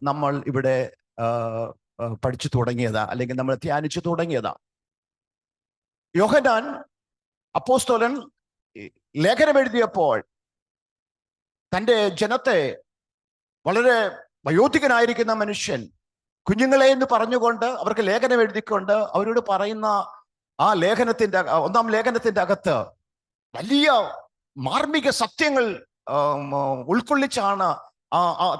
നമ്മൾ ഇവിടെ പഠിച്ചു തുടങ്ങിയതാ, അല്ലെങ്കിൽ നമ്മൾ ധ്യാനിച്ചു തുടങ്ങിയതാ. യോഹന്നാൻ അപ്പോസ്തലൻ ലേഖനം എഴുതിയപ്പോൾ തൻ്റെ ജനത്തെ, വളരെ വയോധികനായിരിക്കുന്ന മനുഷ്യൻ, കുഞ്ഞുങ്ങളെ എന്ന് പറഞ്ഞുകൊണ്ട് അവർക്ക് ലേഖനം എഴുതിക്കൊണ്ട് അവരോട് പറയുന്ന ആ ലേഖനത്തിന്റെ, ഒന്നാം ലേഖനത്തിന്റെ അകത്ത് വലിയ മാർമിക സത്യങ്ങൾ ഉൾക്കൊള്ളിച്ചാണ്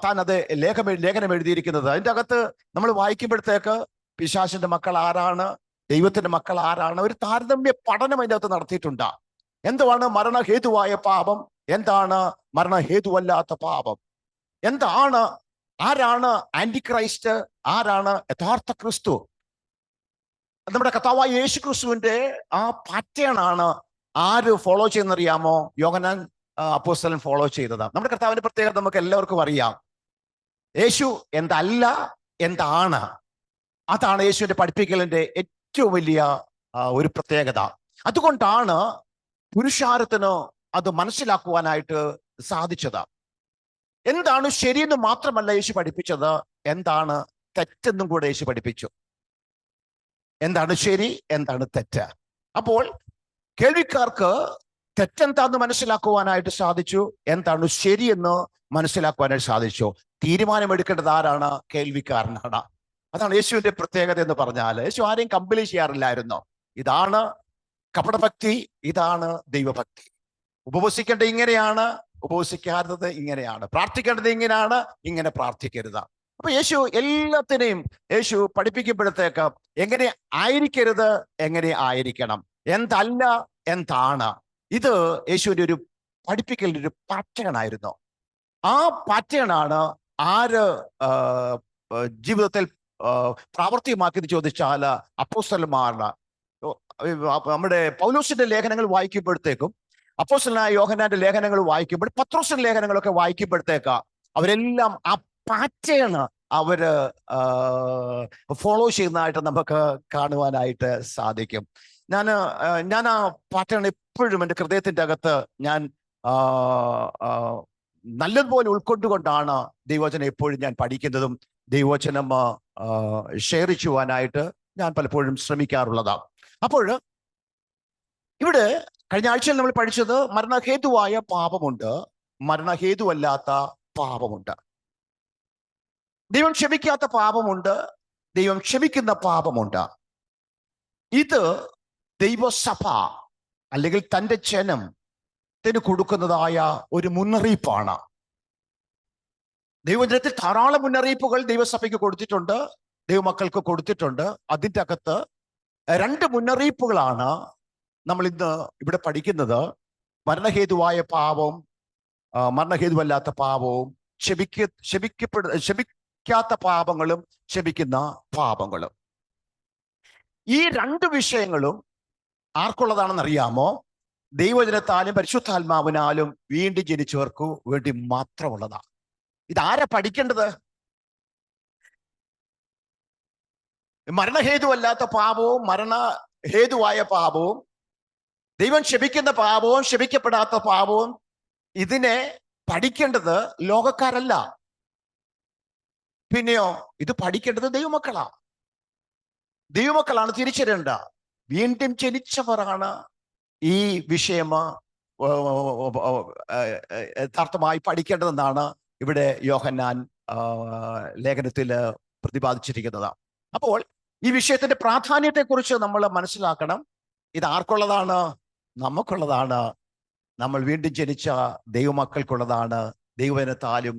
താൻ അത് ലേഖനം എഴുതിയിരിക്കുന്നത്. അതിൻ്റെ അകത്ത് നമ്മൾ വായിക്കുമ്പോഴത്തേക്ക് പിശാചിന്റെ മക്കൾ ആരാണ്, ദൈവത്തിന്റെ മക്കൾ ആരാണ്, ഒരു താരതമ്യ പഠനം അതിൻ്റെ അകത്ത് നടത്തിയിട്ടുണ്ട്. എന്താണ് മരണഹേതുവായ പാപം, എന്താണ് മരണഹേതുവല്ലാത്ത പാപം, എന്താണ്, ആരാണ് ആന്റിക്രൈസ്റ്റ്, ആരാണ് യഥാർത്ഥ ക്രിസ്തു. നമ്മുടെ കർത്താവായ യേശു ക്രിസ്തുവിന്റെ ആ പാറ്റേൺ ആണ് ആര് ഫോളോ ചെയ്യുന്നറിയാമോ? യോഹന്നാൻ അപ്പോസ്തലൻ ഫോളോ ചെയ്തതാ. നമ്മുടെ കർത്താവിന്റെ പ്രത്യേകത നമുക്ക് എല്ലാവർക്കും അറിയാം. യേശു എന്തല്ല, എന്താണ്, അതാണ് യേശുവിന്റെ പഠിപ്പിക്കലിന്റെ ഏറ്റവും വലിയ ഒരു പ്രത്യേകത. അതുകൊണ്ടാണ് പുരുഷാരത്തിന് അത് മനസ്സിലാക്കുവാനായിട്ട് സാധിച്ചത്. എന്താണ് ശരിയെന്ന് മാത്രമല്ല യേശു പഠിപ്പിച്ചത്, എന്താണ് തെറ്റെന്നും കൂടെ യേശു പഠിപ്പിച്ചു. എന്താണ് ശരി, എന്താണ് തെറ്റ്. അപ്പോൾ കേൾവിക്കാർക്ക് തെറ്റെന്താന്ന് മനസ്സിലാക്കുവാനായിട്ട് സാധിച്ചു, എന്താണ് ശരിയെന്ന് മനസ്സിലാക്കുവാനായിട്ട് സാധിച്ചു. തീരുമാനമെടുക്കേണ്ടത് ആരാണ്? കേൾവിക്കാരനാണ്. അതാണ് യേശുവിന്റെ പ്രത്യേകത എന്ന് പറഞ്ഞാൽ. യേശു ആരെയും കമ്പൽ ചെയ്യാറില്ലായിരുന്നു. ഇതാണ് കപടഭക്തി, ഇതാണ് ദൈവഭക്തി. ഉപവസിക്കേണ്ടത് ഇങ്ങനെയാണ്, ഉപവസിക്കാത്തത് ഇങ്ങനെയാണ്. പ്രാർത്ഥിക്കേണ്ടത് ഇങ്ങനെയാണ്, ഇങ്ങനെ പ്രാർത്ഥിക്കരുത്. അപ്പൊ യേശു എല്ലാത്തിനെയും യേശു പഠിപ്പിക്കുമ്പോഴത്തേക്ക് എങ്ങനെ ആയിരിക്കരുത്, എങ്ങനെ ആയിരിക്കണം, എന്തല്ല, എന്താണ്, ഇത് യേശുവിന്റെ ഒരു പഠിപ്പിക്കലിന്റെ ഒരു പാറ്റേൺ ആയിരുന്നു. ആ പാറ്റേൺ ആണ് ആര് ജീവിതത്തിൽ പ്രാവർത്തികമാക്കിയെന്ന് ചോദിച്ചാൽ അപ്പോസ്തലന്മാരുടെ. നമ്മുടെ പൗലോസിന്റെ ലേഖനങ്ങൾ വായിക്കുമ്പോഴത്തേക്കും, അപ്പോസ്തലനായ യോഹന്നാന്റെ ലേഖനങ്ങൾ വായിക്കുമ്പോൾ, പത്രോസിന്റെ ലേഖനങ്ങളൊക്കെ വായിക്കുമ്പോഴത്തേക്ക് അവരെല്ലാം ആ പാറ്റേൺ അവര് ഫോളോ ചെയ്യുന്നതായിട്ട് നമുക്ക് കാണുവാനായിട്ട് സാധിക്കും. ഞാൻ ആ പാറ്റേൺ എപ്പോഴും എൻ്റെ ഹൃദയത്തിന്റെ അകത്ത് ഞാൻ നല്ലതുപോലെ ഉൾക്കൊണ്ടുകൊണ്ടാണ് ദൈവവചനം എപ്പോഴും ഞാൻ പഠിക്കുന്നതും ദൈവവചനം ഷെയർ ചെയ്യുവാനായിട്ട് ഞാൻ പലപ്പോഴും ശ്രമിക്കാറുള്ളതാണ്. അപ്പോൾ ഇവിടെ കഴിഞ്ഞ ആഴ്ചയിൽ നമ്മൾ പഠിച്ചത് മരണഹേതുവായ പാപമുണ്ട്, മരണഹേതുവല്ലാത്ത പാപമുണ്ട്. ദൈവം ക്ഷമിക്കാത്ത പാപമുണ്ട്, ദൈവം ക്ഷമിക്കുന്ന പാപമുണ്ട്. ഇത് ദൈവസഭ അല്ലെങ്കിൽ തൻ്റെ ജനത്തിന് കൊടുക്കുന്നതായ ഒരു മുന്നറിയിപ്പാണ്. ദൈവജനത്തിൽ ധാരാളം മുന്നറിയിപ്പുകൾ ദൈവസഭയ്ക്ക് കൊടുത്തിട്ടുണ്ട്, ദൈവമക്കൾക്ക് കൊടുത്തിട്ടുണ്ട്. അതിൻ്റെ അകത്ത് രണ്ട് മുന്നറിയിപ്പുകളാണ് നമ്മൾ ഇന്ന് ഇവിടെ പഠിക്കുന്നത്. മരണഹേതുവായ പാപവും മരണഹേതുവല്ലാത്ത പാപവും, ക്ഷമിക്കാത്ത പാപങ്ങളും ക്ഷമിക്കുന്ന പാപങ്ങളും. ഈ രണ്ട് വിഷയങ്ങളും ആർക്കുള്ളതാണെന്ന് അറിയാമോ? ദൈവജനത്താലും പരിശുദ്ധാത്മാവിനാലും വീണ്ടും ജനിച്ചവർക്ക് വേണ്ടി മാത്രമുള്ളതാണ്. ഇതാരാ പഠിക്കേണ്ടത്? മരണഹേതുവല്ലാത്ത പാപവും മരണഹേതുവായ പാപവും, ദൈവം ക്ഷമിക്കുന്ന പാപവും ക്ഷമിക്കപ്പെടാത്ത പാപവും, ഇതിനെ പഠിക്കേണ്ടത് ലോകക്കാരല്ല. പിന്നെയോ ഇത് പഠിക്കേണ്ടത് ദൈവമക്കളാണ് തിരിച്ചറിയേണ്ട. വീണ്ടും ജനിച്ചവരാണ് ഈ വിഷയം യഥാർത്ഥമായി പഠിക്കേണ്ടതെന്നാണ് ഇവിടെ യോഹന്നാൻ ലേഖനത്തിൽ പ്രതിപാദിച്ചിരിക്കുന്നത്. അപ്പോൾ ഈ വിഷയത്തിന്റെ പ്രാധാന്യത്തെക്കുറിച്ച് നമ്മൾ മനസ്സിലാക്കണം. ഇത് ആർക്കുള്ളതാണ്? നമുക്കുള്ളതാണ്. നമ്മൾ വീണ്ടും ജനിച്ച ദൈവമക്കൾക്കുള്ളതാണ്. ദൈവവചനത്താലും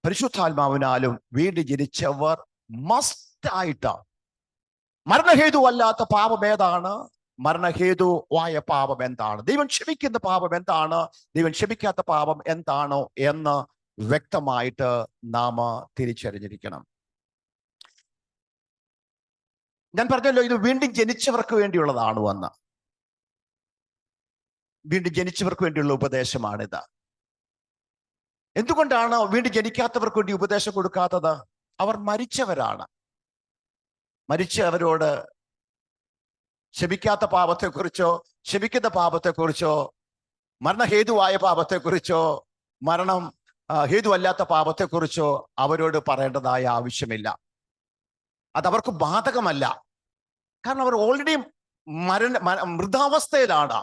പരിശുദ്ധാത്മാവിനാലും വീണ്ടും ജനിച്ചവർ മസ്റ്റായിട്ട്. മരണഹേതുവല്ലാത്ത പാപം ഏതാണ്? മരണഹേതുവായ പാപം എന്താണ്? ദൈവം ക്ഷമിക്കുന്ന പാപം എന്താണ്? ദൈവം ക്ഷമിക്കാത്ത പാപം എന്താണോ എന്ന് വ്യക്തമായിട്ട് നാം തിരിച്ചറിഞ്ഞിരിക്കണം. ഞാൻ പറഞ്ഞല്ലോ, ഇത് വീണ്ടും ജനിച്ചവർക്ക് വേണ്ടിയുള്ളതാണ് എന്ന്. വീണ്ടും ജനിച്ചവർക്ക് വേണ്ടിയുള്ള ഉപദേശമാണിത്. എന്തുകൊണ്ടാണ് വീണ്ടും ജനിക്കാത്തവർക്ക് വേണ്ടി ഉപദേശം കൊടുക്കാത്തത്? അവർ മരിച്ചവരാണ്. മരിച്ചവരോട് ക്ഷമിക്കാത്ത പാപത്തെക്കുറിച്ചോ ക്ഷമിക്കുന്ന പാപത്തെക്കുറിച്ചോ മരണഹേതുവായ പാപത്തെക്കുറിച്ചോ മരണം ഹേതുവല്ലാത്ത പാപത്തെക്കുറിച്ചോ അവരോട് പറയേണ്ടതായ ആവശ്യമില്ല. അതവർക്ക് ബാധകമല്ല. കാരണം അവർ ഓൾറെഡി മൃതാവസ്ഥയിലാണ്.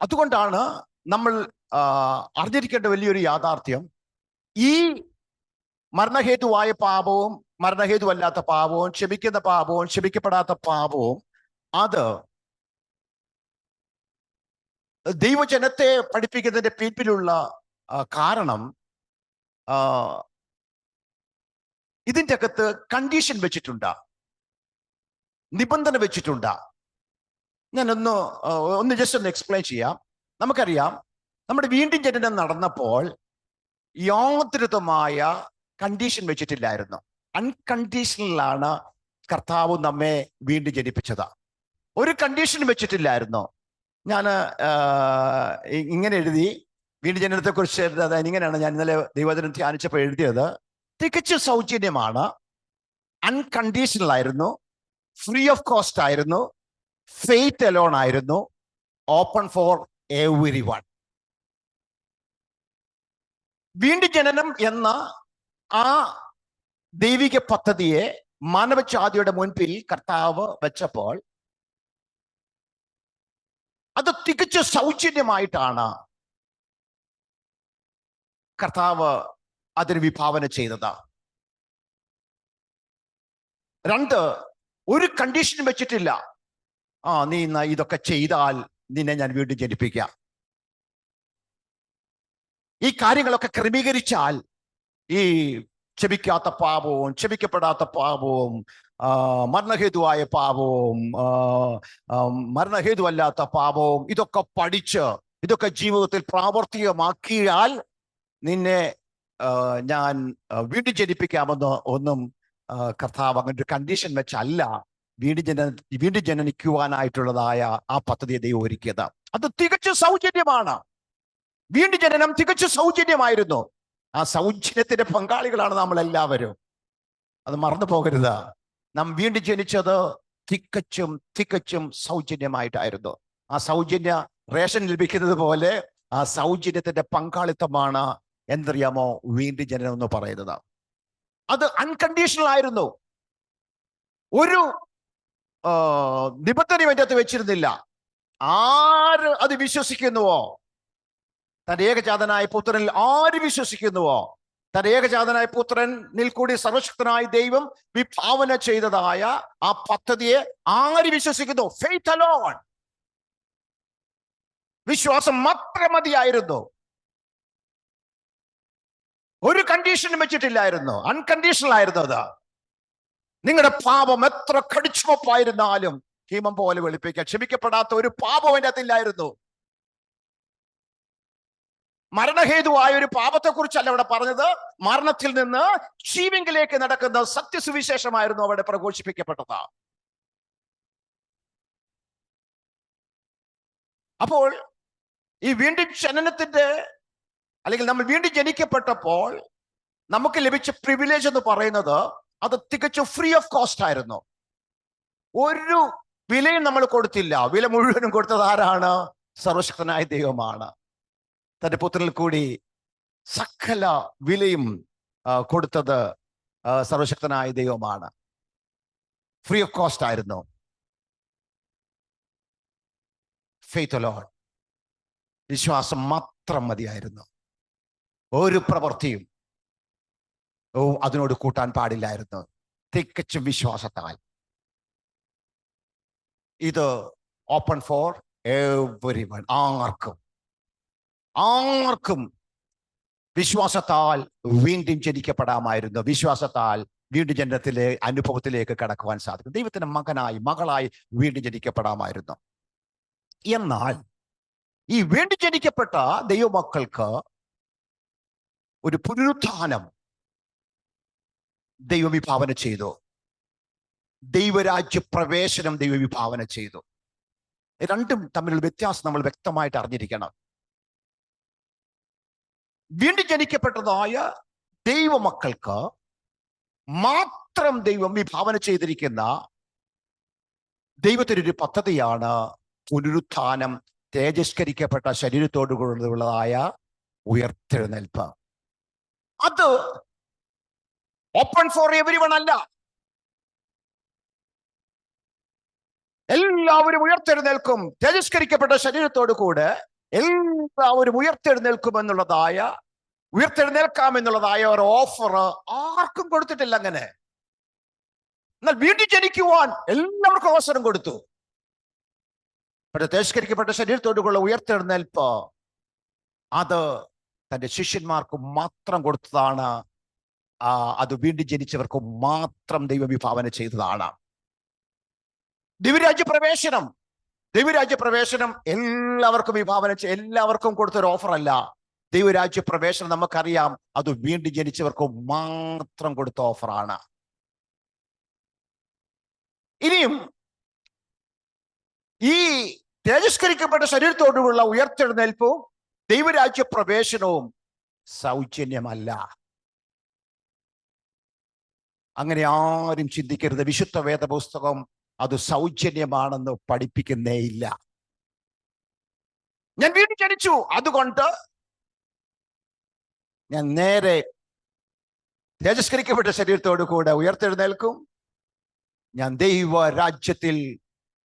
അതുകൊണ്ടാണ് നമ്മൾ അറിഞ്ഞിരിക്കേണ്ട വലിയൊരു യാഥാർത്ഥ്യം, ഈ മരണഹേതുവായ പാപവും മരണഹേതുവല്ലാത്ത പാപവും ക്ഷമിക്കുന്ന പാപവും ക്ഷമിക്കപ്പെടാത്ത പാപവും അത് ദൈവജനത്തെ പഠിപ്പിക്കുന്നതിന്റെ പിന്നിലുള്ള കാരണം ഇതിൻ്റെ അകത്ത് കണ്ടീഷൻ വെച്ചിട്ടുണ്ട്, നിബന്ധന വെച്ചിട്ടുണ്ട്. ഞാൻ ഒന്ന് ജസ്റ്റ് ഒന്ന് എക്സ്പ്ലെയിൻ ചെയ്യാം. നമുക്കറിയാം, നമ്മുടെ വീണ്ടും ജനനം നടന്നപ്പോൾ യാതൊരുമായ കണ്ടീഷൻ വെച്ചിട്ടില്ലായിരുന്നു. അൺകണ്ടീഷണലാണ് കർത്താവ് നമ്മെ വീണ്ടും ജനിപ്പിച്ചത്. ഒരു കണ്ടീഷൻ വെച്ചിട്ടില്ലായിരുന്നു. ഞാൻ ഇങ്ങനെ എഴുതി, വീണ്ടും ജനനത്തെ കുറിച്ച് ഇങ്ങനെയാണ് ഞാൻ ഇന്നലെ ദൈവവചനം ധ്യാനിച്ചപ്പോൾ എഴുതിയത്. തികച്ചും സൗജന്യമാണ്, അൺകണ്ടീഷണൽ ആയിരുന്നു, ഫ്രീ ഓഫ് കോസ്റ്റ് ആയിരുന്നു, ഫെയ്ത്ത് അലോൺ ആയിരുന്നു, ഓപ്പൺ ഫോർ എവരി വൺ. വീണ്ടും ജനനം എന്ന ആ ദൈവിക പദ്ധതിയെ മാനവജാതിയുടെ മുൻപിൽ കർത്താവ് വെച്ചപ്പോൾ അത് തികച്ചും സൗജന്യമായിട്ടാണ് കർത്താവ് അതിന് വിഭാവന ചെയ്തത്. രണ്ട്, ഒരു കണ്ടീഷൻ വെച്ചിട്ടില്ല. നീ ഇതൊക്കെ ചെയ്താൽ നിന്നെ ഞാൻ വീണ്ടും ജനിപ്പിക്കാം, ഈ കാര്യങ്ങളൊക്കെ ക്രമീകരിച്ചാൽ ഈ ക്ഷമിക്കാത്ത പാപവും ക്ഷമിക്കപ്പെടാത്ത പാപവും മരണഹേതുവായ പാപവും മരണഹേതുവല്ലാത്ത പാപവും ഇതൊക്കെ പഠിച്ച് ഇതൊക്കെ ജീവിതത്തിൽ പ്രാവർത്തികമാക്കിയാൽ നിന്നെ ഞാൻ വീണ്ടും ജനിപ്പിക്കാമെന്ന് ഒന്നും കർത്താവ് അങ്ങനെ ഒരു കണ്ടീഷൻ വെച്ചല്ല വീണ്ടും ജനനിക്കുവാനായിട്ടുള്ളതായ ആ പദ്ധതിയെ ദൈവം ഒരുക്കിയത്. അത് തികച്ചും സൗജന്യമാണ്. വീണ്ടും ജനനം തികച്ചും സൗജന്യമായിരുന്നു. ആ സൗജന്യത്തിന്റെ പങ്കാളികളാണ് നമ്മൾ എല്ലാവരും. അത് മറന്നു പോകരുത്. നാം വീണ്ടും ജനിച്ചത് തികച്ചും സൗജന്യമായിട്ടായിരുന്നു. ആ സൗജന്യ റേഷൻ ലഭിക്കുന്നത് പോലെ ആ സൗജന്യത്തിന്റെ പങ്കാളിത്തമാണ് എന്തറിയാമോ വീണ്ടും ജനനം എന്ന് പറയുന്നത്. അത് അൺകണ്ടീഷണൽ ആയിരുന്നു. ഒരു നിബന്ധനയും അതിൻ്റെ അകത്ത് വെച്ചിരുന്നില്ല. ആര് അത് വിശ്വസിക്കുന്നുവോ, തന്റെ ഏകജാതനായ പുത്രനിൽ ആര് വിശ്വസിക്കുന്നുവോ, തന്റെ ഏകജാതനായ പുത്രനിൽ കൂടി സർവശക്തനായ ദൈവം വിഭാവന ചെയ്തതായ ആ പദ്ധതിയെ ആര് വിശ്വസിക്കുന്നു, ഫെയ്ത്ത് അലോൺ, വിശ്വാസം മാത്രം മതിയായിരുന്നു. ഒരു കണ്ടീഷനും വെച്ചിട്ടില്ലായിരുന്നു. അൺകണ്ടീഷണൽ ആയിരുന്നു അത്. നിങ്ങളുടെ പാപം എത്ര കടിച്ചുമപ്പായിരുന്നാലും ഹിമം പോലെ വെളുപ്പിക്കുക. ക്ഷമിക്കപ്പെടാത്ത ഒരു പാപം അതിൻ്റെ അകത്തില്ലായിരുന്നു. മരണഹേതുവായ ഒരു പാപത്തെ കുറിച്ചല്ല അവിടെ പറഞ്ഞത്. മരണത്തിൽ നിന്ന് ജീവങ്കിലേക്ക് നടക്കുന്ന സത്യസുവിശേഷമായിരുന്നു അവിടെ പ്രഘോഷിപ്പിക്കപ്പെട്ടത്. അപ്പോൾ ഈ വീണ്ടും ജനനത്തിന്റെ അല്ലെങ്കിൽ നമ്മൾ വീണ്ടും ജനിക്കപ്പെട്ടപ്പോൾ നമുക്ക് ലഭിച്ച പ്രിവിലേജ് എന്ന് പറയുന്നത് അത് തികച്ചും ഫ്രീ ഓഫ് കോസ്റ്റ് ആയിരുന്നു. ഒരു വിലയും നമ്മൾ കൊടുത്തില്ല. വില മുഴുവനും കൊടുത്തത് ആരാണ്? സർവശക്തനായ ദൈവമാണ്. തന്റെ പുത്രനിൽ കൂടി സകല വിലയും കൊടുത്തത് സർവശക്തനായ ദൈവമാണ്. ഫ്രീ ഓഫ് കോസ്റ്റ് ആയിരുന്നു. ഫെയ്ത്ത് അലോൺ, വിശ്വാസം മാത്രം മതിയായിരുന്നു. ഒരു പ്രവൃത്തിയും അതിനോട് കൂട്ടാൻ പാടില്ലായിരുന്നു. തികച്ചും വിശ്വാസത്താൽ. ഇത് ഓപ്പൺ ഫോർ എവരിവൺ. ആർക്കും വിശ്വാസത്താൽ വീണ്ടും ജനിക്കപ്പെടാമായിരുന്നു. വിശ്വാസത്താൽ വീണ്ടും ജനനത്തിലെ അനുഭവത്തിലേക്ക് കടക്കുവാൻ സാധിക്കും. ദൈവത്തിന്റെ മകളായി വീണ്ടും ജനിക്കപ്പെടാമായിരുന്നു. എന്നാൽ ഈ വീണ്ടും ജനിക്കപ്പെട്ട ദൈവമക്കൾക്ക് ഒരു പുനരുത്ഥാനം ദൈവം വിഭാവന ചെയ്തു. ദൈവരാജ്യ പ്രവേശനം ദൈവം വിഭാവന ചെയ്തു. രണ്ടും തമ്മിലുള്ള വ്യത്യാസം നമ്മൾ വ്യക്തമായിട്ട് അറിഞ്ഞിരിക്കണം. വീണ്ടും ജനിക്കപ്പെട്ടതായ ദൈവമക്കൾക്ക് മാത്രം ദൈവം വിഭാവന ചെയ്തിരിക്കുന്ന ദൈവത്തിൻ്റെ ഒരു പദ്ധതിയാണ് പുനരുത്ഥാനം. തേജസ്കരിക്കപ്പെട്ട ശരീരത്തോടുകൂടിയുള്ളതായ ഉയർത്തെഴുന്നേൽപ്പ്. അത് ഓപ്പൺ ഫോർ എവരി വൺ അല്ല. എല്ലാവരും ഉയർത്തെഴുന്നേൽക്കും. തേജസ്കരിക്കപ്പെട്ട ശരീരത്തോടു കൂടെ എല്ലാവരും ഉയർത്തെഴുന്നേൽക്കാമെന്നുള്ളതായ ഒരു ഓഫർ ആർക്കും കൊടുത്തിട്ടില്ല. അങ്ങനെ എന്നാൽ വീണ്ടും ജനിക്കുവാൻ എല്ലാവർക്കും അവസരം കൊടുത്തു. പക്ഷെ തേജസ്കരിക്കപ്പെട്ട ശരീരത്തോടുകൂടെ ഉയർത്തെഴുന്നേൽപ്പ് അത് തന്റെ ശിഷ്യന്മാർക്ക് മാത്രം കൊടുത്തതാണ്. അത് വീണ്ടും ജനിച്ചവർക്ക് മാത്രം ദൈവം വിഭാവന ചെയ്തതാണ്. ദിവ്യരാജ്യ പ്രവേശനം എല്ലാവർക്കും എല്ലാവർക്കും കൊടുത്തൊരു ഓഫർ അല്ല. ദൈവരാജ്യ പ്രവേശനം നമുക്കറിയാം, അത് വീണ്ടും ജനിച്ചവർക്ക് മാത്രം കൊടുത്ത ഓഫറാണ്. ഇനിയും ഈ തേജസ്കരിക്കപ്പെട്ട ശരീരത്തോടുള്ള ഉയർത്തെഴുന്നേൽപ്പും ദൈവരാജ്യ പ്രവേശനവും സൗജന്യമല്ല. അങ്ങനെ ആരും ചിന്തിക്കരുത്. വിശുദ്ധ വേദപുസ്തകം അത് സൗജന്യമാണെന്ന് പഠിപ്പിക്കുന്നേ ഇല്ല. ഞാൻ വീണ്ടും ജനിച്ചു, അതുകൊണ്ട് ഞാൻ നേരെ തേജസ്കരിക്കപ്പെട്ട ശരീരത്തോടു കൂടെ ഉയർത്തെഴുന്നേൽക്കും. ഞാൻ ദൈവ രാജ്യത്തിൽ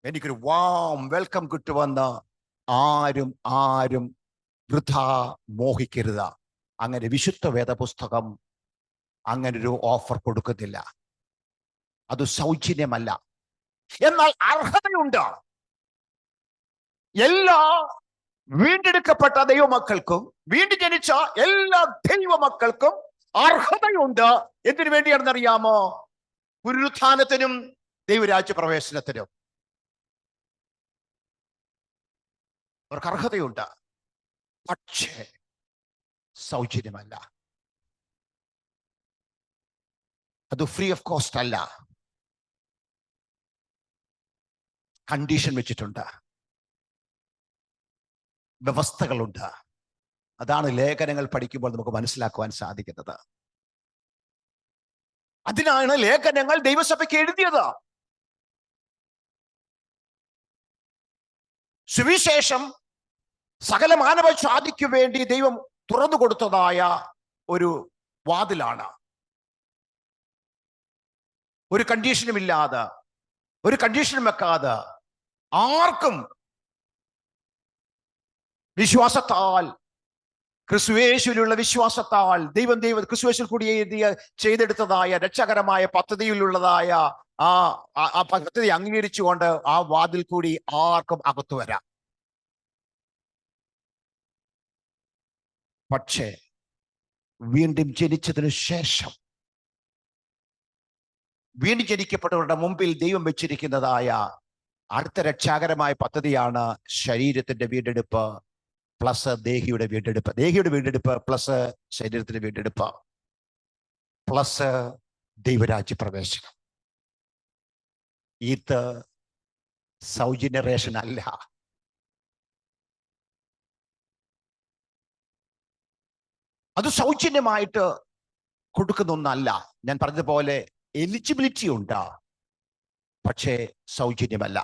എനിക്കൊരു വാം വെൽക്കം കിട്ടുമെന്ന് ആരും വൃഥാ മോഹിക്കരുത്. അങ്ങനെ വിശുദ്ധ വേദപുസ്തകം അങ്ങനൊരു ഓഫർ കൊടുക്കുന്നില്ല. അത് സൗജന്യമല്ല. എന്നാൽ അർഹതയുണ്ട്. എല്ലാ വീണ്ടെടുക്കപ്പെട്ട ദൈവമക്കൾക്കും, വീണ്ടും ജനിച്ച എല്ലാ ദൈവമക്കൾക്കും അർഹതയുണ്ട്. എന്തിനു വേണ്ടിയാണെന്നറിയാമോ? പുനരുത്ഥാനത്തിനും ദൈവരാജ്യ പ്രവേശനത്തിനും അവർക്ക് അർഹതയുണ്ട്. പക്ഷേ സൗജന്യമല്ല. അത് ഫ്രീ ഓഫ് കോസ്റ്റ് അല്ല. കണ്ടീഷൻ വെച്ചിട്ടുണ്ട്, വ്യവസ്ഥകളുണ്ട്. അതാണ് ലേഖനങ്ങൾ പഠിക്കുമ്പോൾ നമുക്ക് മനസ്സിലാക്കുവാൻ സാധിക്കുന്നത്. അതിനാണ് ലേഖനങ്ങൾ ദൈവസഭയ്ക്ക് എഴുതിയത്. സുവിശേഷം സകല മാനവ ജാതിക്കു വേണ്ടി ദൈവം തുറന്നു കൊടുത്തതായ ഒരു വാതിലാണ്. ഒരു കണ്ടീഷനും ഇല്ലാതെ, ഒരു കണ്ടീഷനും വെക്കാതെ ആർക്കും വിശ്വാസത്താൽ, ക്രിസ്തുയേശുവിലുള്ള വിശ്വാസത്താൽ ദൈവം ക്രിസ്തുയേശുവിൽ കൂടി ചെയ്തെടുത്തതായ രക്ഷകരമായ പദ്ധതിയിലുള്ളതായ ആ പദ്ധതി അംഗീകരിച്ചുകൊണ്ട് ആ വാതിൽ കൂടി ആർക്കും അകത്തു വരാം. പക്ഷേ വീണ്ടും ജനിച്ചതിനു ശേഷം വീണ്ടും ജനിക്കപ്പെട്ടവരുടെ മുമ്പിൽ ദൈവം വെച്ചിരിക്കുന്നതായ അടുത്ത രക്ഷാകരമായ പദ്ധതിയാണ് ശരീരത്തിന്റെ വീണ്ടെടുപ്പ് പ്ലസ് ദേഹിയുടെ വീണ്ടെടുപ്പ് പ്ലസ് ശരീരത്തിന്റെ വീണ്ടെടുപ്പ് പ്ലസ് ദൈവരാജ്യ പ്രവേശനം. ഇത് സൗജന്യ റേഷൻ അല്ല. അത് സൗജന്യമായിട്ട് കൊടുക്കുന്ന ഒന്നല്ല. ഞാൻ പറഞ്ഞതുപോലെ എലിജിബിലിറ്റി ഉണ്ട്, പക്ഷേ സൗജന്യമല്ല.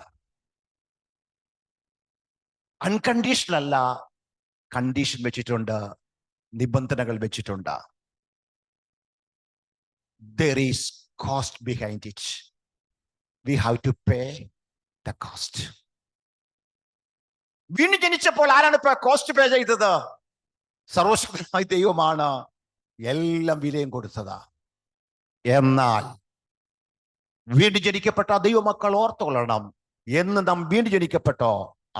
അൺകണ്ടീഷണൽ അല്ല, കണ്ടീഷൻ വെച്ചിട്ടുണ്ട്, നിബന്ധനകൾ വെച്ചിട്ടുണ്ട്. There is cost behind it. We have to pay the cost. വീണ്ടും ജനിച്ചപ്പോൾ ആരാണ് ഇപ്പൊ കോസ്റ്റ് പേ ചെയ്തത്? സർവശക്തനായ ദൈവമാണ് എല്ലാം വിലയും കൊടുത്തത്. എന്നാൽ വീണ്ടും ജനിക്കപ്പെട്ട ദൈവമക്കൾ ഓർത്തുകൊള്ളണം, എന്ന് നാം വീണ്ടും ജനിക്കപ്പെട്ടോ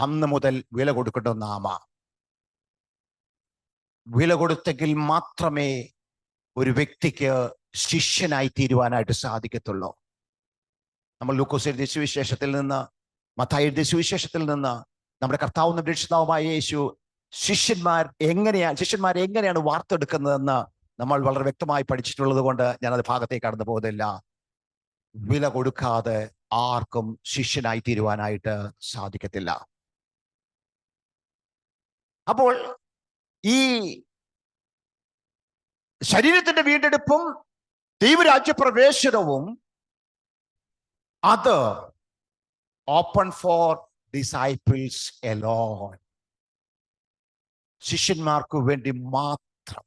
അന്ന് മുതൽ വില കൊടുക്കേണ്ട നാമ. വില കൊടുത്തെങ്കിൽ മാത്രമേ ഒരു വ്യക്തിക്ക് ശിഷ്യനായി തീരുവാനായിട്ട് സാധിക്കത്തുള്ളൂ. നമ്മൾ ലൂക്കോസ് എഴുതിയ സുവിശേഷത്തിൽ നിന്ന്, മത്തായി എഴുതിയ സുവിശേഷത്തിൽ നിന്ന് നമ്മുടെ കർത്താവും രക്ഷിതാവുമായ യേശു ശിഷ്യന്മാരെ എങ്ങനെയാണ് വാർത്തെടുക്കുന്നതെന്ന് നമ്മൾ വളരെ വ്യക്തമായി പഠിച്ചിട്ടുള്ളത് കൊണ്ട് ഞാനത് ഭാഗത്തേക്ക് കടന്നു പോകുന്നില്ല. വില കൊടുക്കാതെ ആർക്കും ശിഷ്യനായി തീരുവാനായിട്ട് സാധിക്കത്തില്ല. അപ്പോൾ ഈ ശരീരത്തിന്റെ വീണ്ടെടുപ്പും ദൈവരാജ്യ പ്രവേശനവും അത് ഓപ്പൺ ഫോർ ഡിസൈപ്പിൾസ് എലോൺ. ശിഷ്യന്മാർക്ക് വേണ്ടി മാത്രം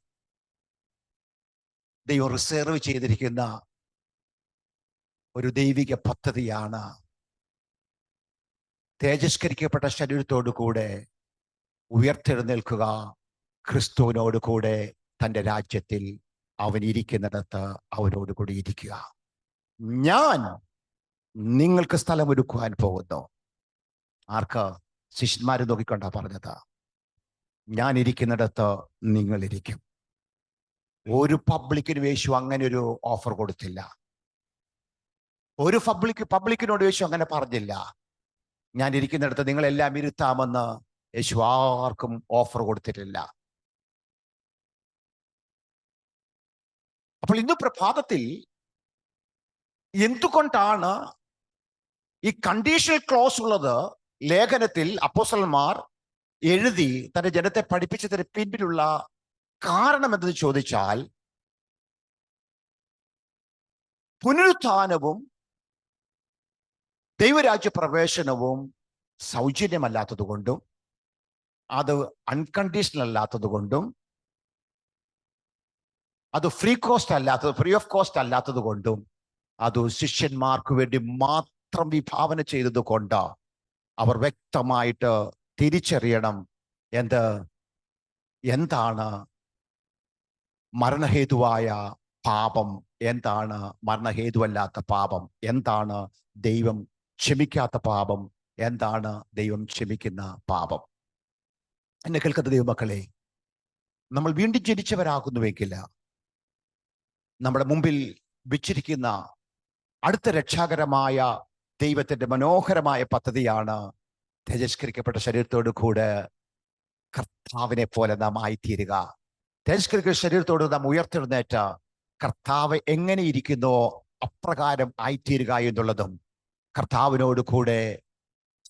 ദൈവം റിസർവ് ചെയ്തിരിക്കുന്ന ഒരു ദൈവിക പദ്ധതിയാണ് തേജസ്കരിക്കപ്പെട്ട ശരീരത്തോടു കൂടെ ഉയർത്തെഴുന്നേൽക്കുക, ക്രിസ്തുവിനോട് കൂടെ തൻ്റെ രാജ്യത്തിൽ അവൻ ഇരിക്കുന്നിടത്ത് അവനോട് കൂടി ഇരിക്കുക. ഞാൻ നിങ്ങൾക്ക് സ്ഥലമൊരുക്കുവാൻ പോകുന്നു. ആർക്ക്? ശിഷ്യന്മാരെ നോക്കിക്കൊണ്ടാ പറഞ്ഞത്. ഞാൻ ഇരിക്കുന്നിടത്ത് നിങ്ങൾ ഇരിക്കും. ഒരു പബ്ലിക്കിന് യേശു അങ്ങനെ ഒരു ഓഫർ കൊടുത്തില്ല. ഒരു പബ്ലിക്കിനോട് യേശു അങ്ങനെ പറഞ്ഞില്ല. ഞാൻ ഇരിക്കുന്നിടത്ത് നിങ്ങളെല്ലാം ഇരുത്താമെന്ന് യേശു ആർക്കും ഓഫർ കൊടുത്തിട്ടില്ല. അപ്പോൾ ഇന്ന് പ്രഭാതത്തിൽ എന്തുകൊണ്ടാണ് ഈ കണ്ടീഷണൽ ക്ലോസ് ഉള്ളത് ലേഖനത്തിൽ അപ്പോസ്തലന്മാർ എഴുതി തന്റെ ജനത്തെ പഠിപ്പിച്ചതിന് പിന്നിലുള്ള കാരണം എന്തെന്ന് ചോദിച്ചാൽ, പുനരുത്ഥാനവും ദൈവരാജ്യ പ്രവേശനവും സൗജന്യമല്ലാത്തത് കൊണ്ടും അത് അൺകണ്ടീഷണൽ അല്ലാത്തത് കൊണ്ടും അത് ഫ്രീ ഓഫ് കോസ്റ്റ് അല്ലാത്തത് കൊണ്ടും അത് ശിഷ്യന്മാർക്ക് വേണ്ടി മാത്രം വിഭാവന ചെയ്തത് കൊണ്ട് അവർ വ്യക്തമായിട്ട് തിരിച്ചറിയണം എന്താണ് മരണഹേതുവായ പാപം, എന്താണ് മരണഹേതുവല്ലാത്ത പാപം, എന്താണ് ദൈവം ക്ഷമിക്കാത്ത പാപം, എന്താണ് ദൈവം ക്ഷമിക്കുന്ന പാപം. എന്നെ കേൾക്കുന്ന ദൈവമക്കളെ, നമ്മൾ വീണ്ടും ജനിച്ചവരാകുന്നുവെങ്കിൽ നമ്മുടെ മുമ്പിൽ വെച്ചിരിക്കുന്ന അടുത്ത രക്ഷാകരമായ ദൈവത്തിന്റെ മനോഹരമായ പദ്ധതിയാണ് തേജസ്കരിക്കപ്പെട്ട ശരീരത്തോടു കൂടെ കർത്താവിനെ പോലെ നാം ആയിത്തീരുക. തേജസ്കരിക്കപ്പെട്ട ശരീരത്തോട് നാം ഉയർത്തെഴുന്നേറ്റ കർത്താവ് എങ്ങനെ ഇരിക്കുന്നോ അപ്രകാരം ആയിത്തീരുക എന്നുള്ളതും കർത്താവിനോട് കൂടെ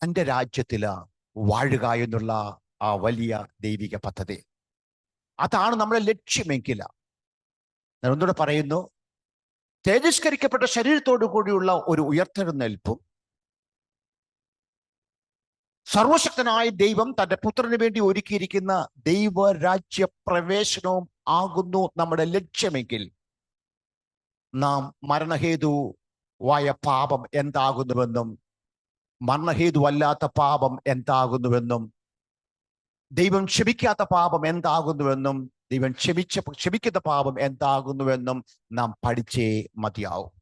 തൻ്റെ രാജ്യത്തില് വാഴുക എന്നുള്ള ആ വലിയ ദൈവിക പദ്ധതി, അതാണ് നമ്മുടെ ലക്ഷ്യമെങ്കിൽ ഞാൻ ഒന്നുകൂടെ പറയുന്നു, തേജസ്കരിക്കപ്പെട്ട ശരീരത്തോടു കൂടിയുള്ള ഒരു ഉയർത്തെഴുന്നേൽപ്പും സർവശക്തനായ ദൈവം തന്റെ പുത്രന് വേണ്ടി ഒരുക്കിയിരിക്കുന്ന ദൈവരാജ്യ പ്രവേശനവും ആകുന്നു നമ്മുടെ ലക്ഷ്യമെങ്കിൽ, നാം മരണഹേതുവായ പാപം എന്താകുന്നുവെന്നും മരണഹേതുവല്ലാത്ത പാപം എന്താകുന്നുവെന്നും ദൈവം ക്ഷമിക്കാത്ത പാപം എന്താകുന്നുവെന്നും ദൈവം ക്ഷമിക്കുന്ന പാപം എന്താകുന്നുവെന്നും നാം പഠിച്ചേ മതിയാവും.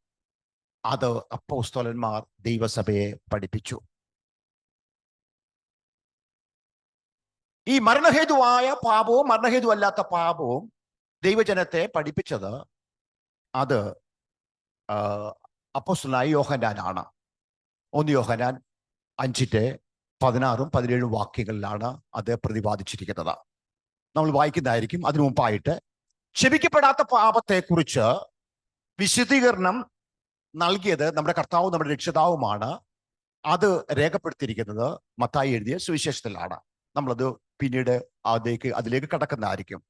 അത് അപ്പോസ്തലന്മാർ ദൈവസഭയെ പഠിപ്പിച്ചു. ഈ മരണഹേതുവായ പാപവും മരണഹേതുവല്ലാത്ത പാപവും ദൈവജനത്തെ പഠിപ്പിച്ചത് അത് അപ്പോസ്തലനായ യോഹന്നാനാണ്. 1 യോഹന്നാൻ 5:16-17 വാക്യങ്ങളിലാണ് അത് പ്രതിപാദിച്ചിരിക്കുന്നത്. നമ്മൾ വായിക്കുന്നതായിരിക്കും. അതിനു മുമ്പായിട്ട് ക്ഷമിക്കപ്പെടാത്ത പാപത്തെക്കുറിച്ച് വിശദീകരണം നൽകിയത് നമ്മുടെ കർത്താവും നമ്മുടെ രക്ഷിതാവുമാണ്. അത് രേഖപ്പെടുത്തിയിരിക്കുന്നത് മത്തായി എഴുതിയ സുവിശേഷത്തിലാണ്. നമ്മളത് പിന്നീട് അതിലേക്ക് കടക്കുന്നതായിരിക്കും.